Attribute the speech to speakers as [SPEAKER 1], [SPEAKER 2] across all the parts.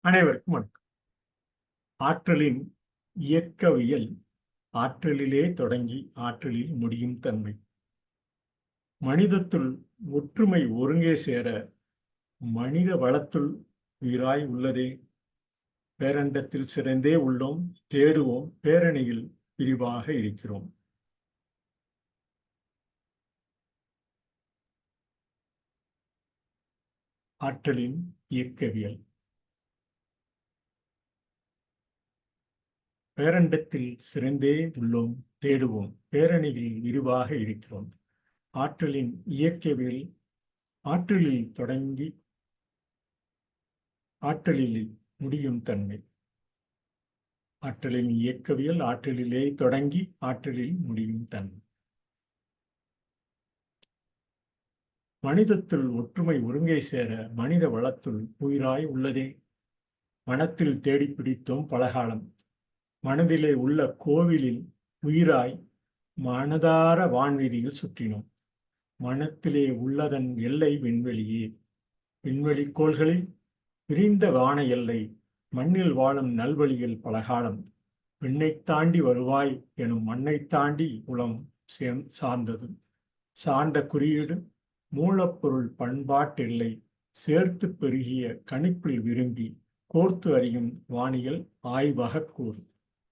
[SPEAKER 1] அனைவருக்கும் வணக்கம். ஆற்றலின் இயக்கவியல் ஆற்றலிலே தொடங்கி ஆற்றலில் முடியும் தன்மை. மனிதத்துள் ஒற்றுமை ஒருங்கே சேர மனித வளத்துள் உயிராய் உள்ளதே. பேரண்டத்தில் சிறந்தே உள்ளோம், தேடுவோம், பேரணியில் விரிவாக இருக்கிறோம். ஆற்றலின் இயக்கவியல். பேரண்டத்தில் சிறந்தே உள்ளோம், தேடுவோம், பேரணியில் விரிவாக இருக்கிறோம். ஆற்றலின் இயக்கவியல் ஆற்றலில் தொடங்கி ஆற்றலில் முடியும் தன்மை. ஆற்றலின் இயக்கவியல் ஆற்றலிலே தொடங்கி ஆற்றலில் முடியும் தன்மை. மனிதத்துள் ஒற்றுமை ஒருங்கே சேர மனித வளத்துள் உயிராய் உள்ளதே. மனத்தில் தேடி பிடித்தோம் பலகாலம். மனதிலே உள்ள கோவிலில் உயிராய் மனதார வான்வீதியில் சுற்றினோம். மனத்திலே உள்ளதன் எல்லை விண்வெளியே. விண்வெளி கோள்களில் விரிந்த வான எல்லை. மண்ணில் வாழும் நல்வழியில் பலகாலம். விண்ணை தாண்டி வருவாய் எனும் மண்ணை தாண்டி உளம் சார்ந்தது. சார்ந்த குறியீடு மூலப்பொருள் பண்பாட்டெல்லை. சேர்த்து பெருகிய கணிப்பில் விரும்பி கோர்த்து அறியும் வானியல் ஆய்வகக்கூறு.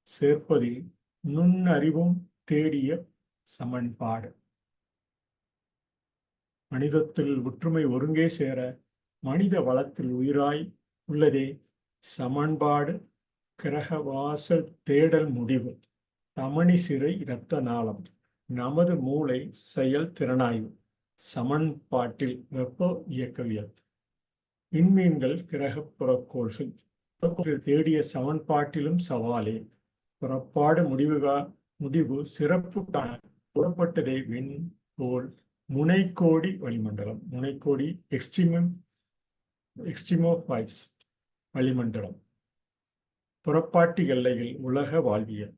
[SPEAKER 1] சேர்ப்பதில் நுண்ணறிவும் தேடிய சமன்பாடு. மனிதத்தில் ஒற்றுமை ஒருங்கே சேர மனித வளத்தில் உயிராய் உள்ளதே. சமன்பாடு கிரகவாசல் தேடல் முடிவு. தமனி சிறை இரத்த நாளம். நமது மூளை செயல் திறனாய்வு. சமன்பாட்டில் வெப்ப இயக்கவியல். விண்மீன்கள் கிரக புறக்கோள்கள். தேடிய சமன்பாட்டிலும் சவாலே. புறப்பாடு முடிவு சிறப்புக்கான புறப்பட்டதை விண்கோள் முனைக்கோடி வளிமண்டலம். முனைக்கோடி எக்ஸ்ட்ரீமோஃபைல்ஸ் வளிமண்டலம். புறப்பாட்டு எல்லையில் உலக வாழ்வியல்.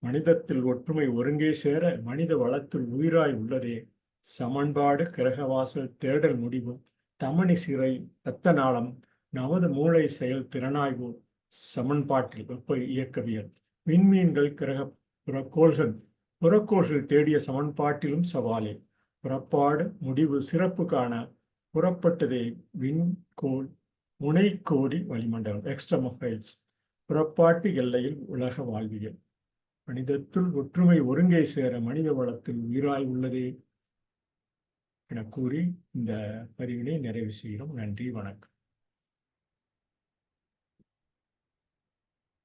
[SPEAKER 1] மனிதத்தில் ஒற்றுமை ஒருங்கே சேர மனித வளத்தில் உயிராய் உள்ளதே. சமன்பாடு கிரகவாசல் தேடல் முடிவு. தமனி சிறை இரத்த நாளம். நமது மூளை செயல் திறனாய்வு. சமன்பாட்டில் வெப்ப இயக்கவியல். விண்மீன்கள் கிரக புறக்கோள்கள் தேடிய சமன்பாட்டிலும் சவாலே. புறப்பாடு முடிவு சிறப்புக்கான புறப்பட்டதே விண்கோள் முனைக்கோடி வளிமண்டலம் எக்ஸ்ட்ரமோஃபைல்ஸ். புறப்பாட்டு எல்லையில் உலக வாழ்வியல். மனிதத்துள் ஒற்றுமை ஒருங்கே சேர மனித வளத்தில் உயிராய் உள்ளதே என கூறி இந்த பதிவினை நிறைவு செய்கிறோம். நன்றி, வணக்கம்.